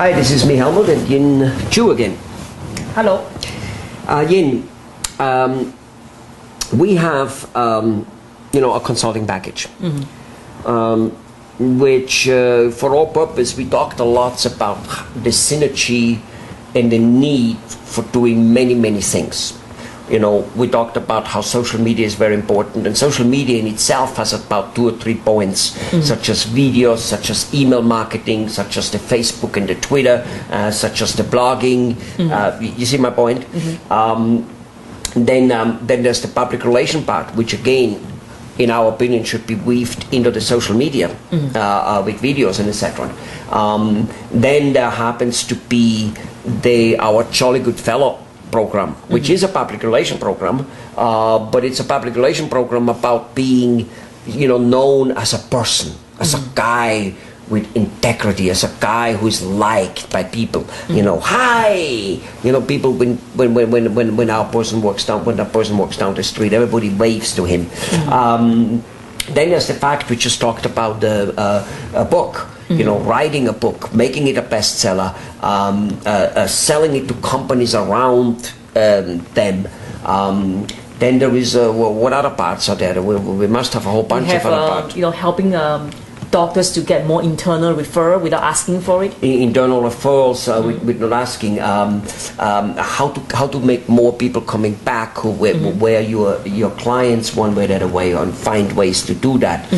Hi, this is me, Helmut, and Yin Chu again. Hello. Yin, we have, a consulting package, which, for all purpose, we talked a lot about the synergy and the need for doing many, many things. We talked about how social media is very important, and social media in itself has about 2 or 3 points, such as videos, such as email marketing, such as the Facebook and the Twitter, such as the blogging. You see my point? Then there's the public relation part, which again, in our opinion, should be weaved into the social media with videos and etc. Then there happens to be our Jolly Good Fellow program, which is a public relation program, but it's a public relation program about being, known as a person, as a guy with integrity, as a guy who is liked by people. Hi, people when our person walks down, when that person walks down the street, everybody waves to him. Then there's the fact we just talked about a book. Writing a book, making it a bestseller, selling it to companies around them. Then there is what other parts are there? We must have a whole bunch of other parts. Helping doctors to get more internal referral without asking for it. Internal referrals with not asking. How to make more people coming back where your clients one way or the other way, and find ways to do that.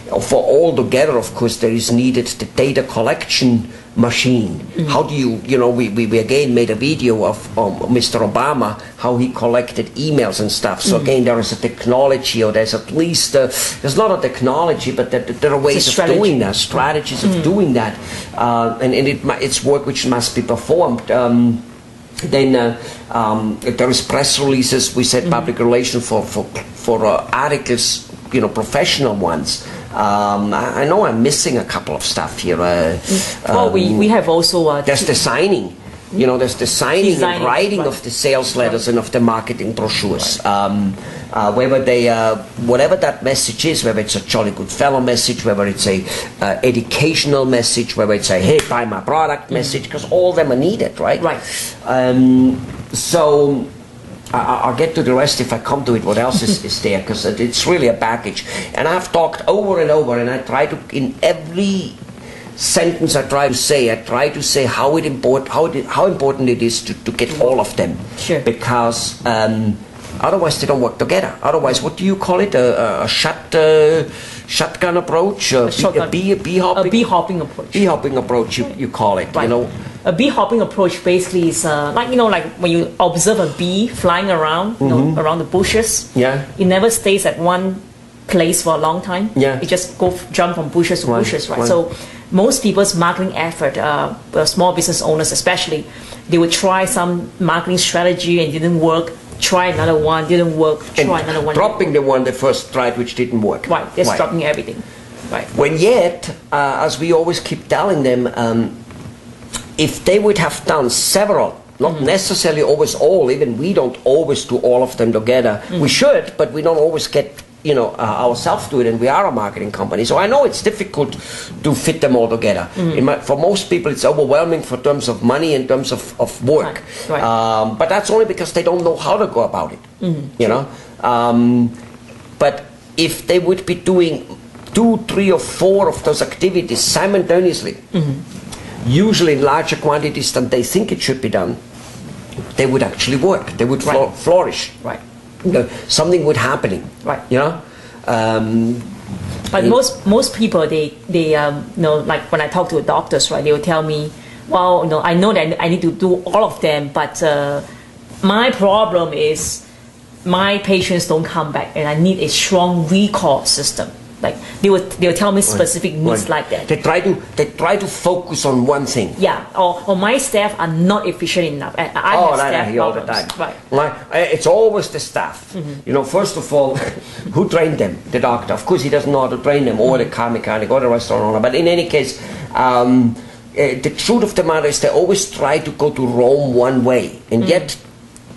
For all together, of course, there is needed the data collection machine. How do you, we again made a video of Mr. Obama, how he collected emails and stuff. So again, there is a technology, or there's at least, there's not a technology, but there are ways of doing that, strategies of doing that. And it's work which must be performed. Then there is press releases. We said public relations for articles, professional ones. I know I'm missing a couple of stuff here. Well, we have also... there's the signing. There's the signing and writing of the sales letters and of the marketing brochures. Whether whatever that message is, whether it's a Jolly Good Fellow message, whether it's a educational message, whether it's a hey, buy my product message, because all of them are needed, right? Right. So I'll get to the rest if I come to it, what else is there, because it's really a package. And I've talked over and over, and I try to, in every sentence I try to say how important it is to get all of them. Sure. Because otherwise they don't work together. Otherwise, what do you call it? A shotgun approach? A bee-hopping approach. Bee-hopping approach, you call it, right. A bee-hopping approach basically is like when you observe a bee flying around, around the bushes. Yeah. It never stays at one place for a long time. Yeah. It just jump from bushes to bushes, right? Right. So most people's marketing effort, small business owners especially, they would try some marketing strategy and it didn't work. Try another one, didn't work. Try another one. Dropping the one they first tried, which didn't work. Right. Just dropping everything. Right. When yet, as we always keep telling them, if they would have done several, not necessarily always all, even we don't always do all of them together. We should, but we don't always get ourselves to it, and we are a marketing company. So I know it's difficult to fit them all together. For most people, it's overwhelming for terms of money, in terms of work. Right. But that's only because they don't know how to go about it. But if they would be doing 2, 3, or 4 of those activities simultaneously, usually in larger quantities than they think it should be done, they would actually work. They would flourish. Right. Something would happen. Right. But most people they like when I talk to doctors, right, they will tell me, well, I know that I need to do all of them, but my problem is my patients don't come back, and I need a strong recall system. Like they will tell me specific needs like that. They try to focus on one thing. Yeah, or my staff are not efficient enough. I have staff hear all the problems. time. Right. It's always the staff. First of all, who trained them? The doctor. Of course, he doesn't know how to train them, or the car mechanic, or the restaurant owner. But in any case, the truth of the matter is they always try to go to Rome one way, and yet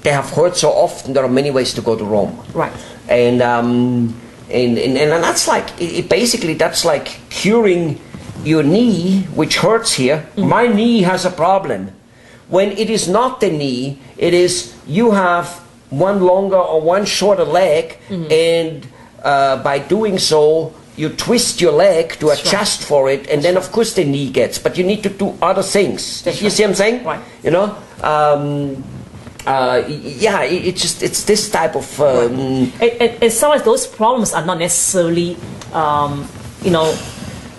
they have heard so often there are many ways to go to Rome. Right. And that's like basically that's like curing your knee, which hurts here, my knee has a problem. When it is not the knee, it is you have one longer or one shorter leg, and by doing so, you twist your leg to adjust for it, and then of course the knee gets. But you need to do other things. You see what I'm saying? Right. You know. Yeah, it's this type of. And some of those problems are not necessarily, you know,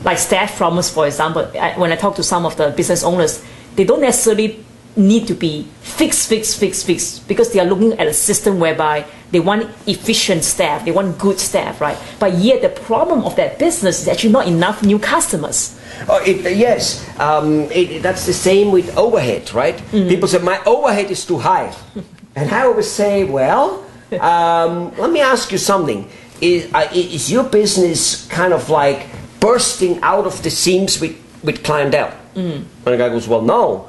like staff problems. For example, when I talk to some of the business owners, they don't necessarily need to be fixed, because they are looking at a system whereby they want efficient staff, they want good staff, right? But yet the problem of that business is actually not enough new customers. Yes, that's the same with overhead, right? People say, my overhead is too high. And I always say, well, let me ask you something. Is your business kind of like bursting out of the seams with clientele? And the guy goes, well, no.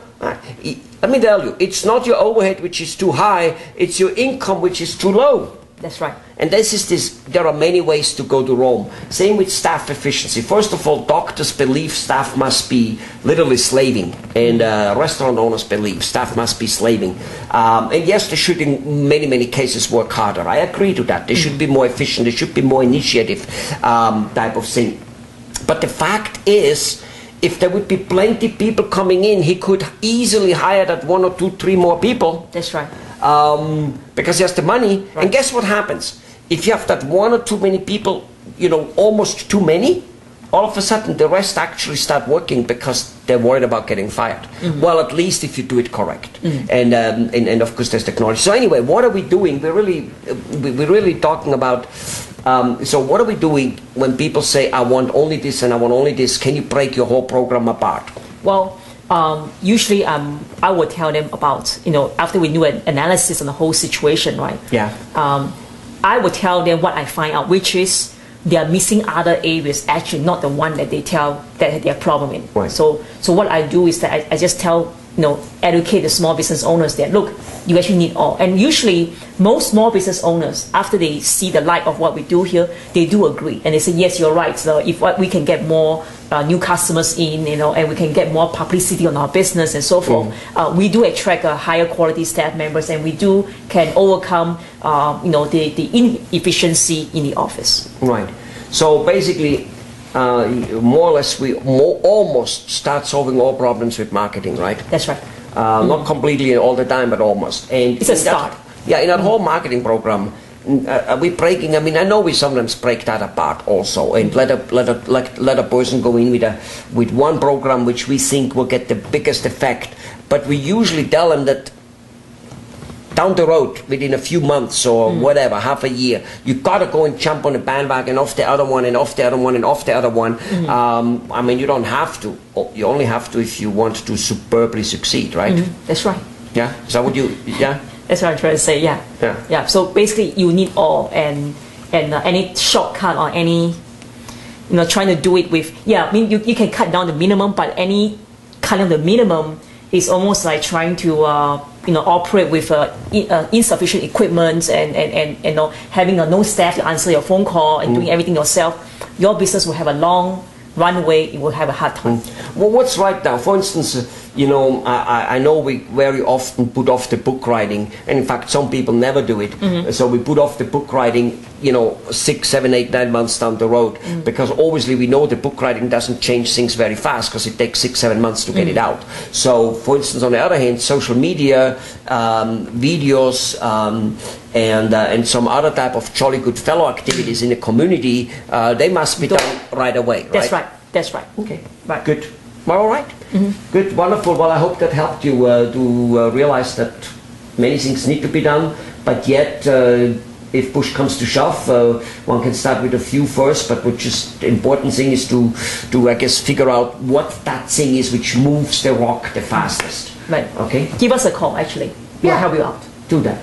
Let me tell you, it's not your overhead which is too high, it's your income which is too low. That's right. And there are many ways to go to Rome. Same with staff efficiency. First of all, doctors believe staff must be literally slaving, and restaurant owners believe staff must be slaving. And yes, they should in many cases work harder. I agree to that. They should be more efficient, they should be more initiative type of thing. But the fact is, if there would be plenty people coming in, he could easily hire that 1 or 2, 3 more people. That's right. Because he has the money. Right. And guess what happens? If you have that 1 or 2 many people, you know, almost too many, all of a sudden the rest actually start working because they're worried about getting fired. Well, at least if you do it correct. And of course there's technology. So anyway, what are we doing? We're really talking about. So what are we doing when people say, I want only this and I want only this? Can you break your whole program apart? Well, usually I would tell them about, you know, after we do an analysis on the whole situation, right? Yeah. I would tell them what I find out, which is they are missing other areas, actually not the one that they tell that they have problem in. Right. So what I do is that I just tell, you know, educate the small business owners that, look, you actually need all. And usually most small business owners, after they see the light of what we do here, they do agree. And they say, yes, you're right. So if we can get more new customers in, you know, and we can get more publicity on our business and so forth, we do attract a higher quality staff members, and we can overcome, you know, the inefficiency in the office. Right. So basically, more or less, we almost start solving all problems with marketing, right? That's right. Not completely all the time, but almost. And it's a start. In that whole marketing program, are we breaking? I mean, I know we sometimes break that apart also, and let a person go in with one program which we think will get the biggest effect. But we usually tell them that down the road, within a few months or whatever, half a year, you gotta go and jump on the bandwagon off the other one and off the other one and off the other one. I mean, you don't have to. You only have to if you want to superbly succeed, right? That's right. Yeah. Is that what you? Yeah. That's what I'm trying to say. Yeah. Yeah. So basically, you need all, and any shortcut or any, you know, trying to do it with. Yeah. I mean, you can cut down the minimum, but any kind of the minimum is almost like trying to you know, operate with insufficient equipment and you know, having no staff to answer your phone call and doing everything yourself. Your business will have a long runway. It will have a hard time. Well, what's right now? For instance, you know, I know we very often put off the book writing, and in fact some people never do it. So we put off the book writing, you know, 6, 7, 8, 9 months down the road, because obviously we know the book writing doesn't change things very fast, because it takes 6, 7 months to get it out. So for instance, on the other hand, social media, videos, and some other type of jolly good fellow activities in the community, they must be done right away, right? That's right. That's right. Okay. Right. Good. Well, all right. Good. Wonderful. Well, I hope that helped you to realize that many things need to be done, but yet if push comes to shove, one can start with a few first, but which is the important thing is to I guess figure out what that thing is which moves the rock the fastest. Right. Okay. Give us a call. Actually, we'll help you out. Do that.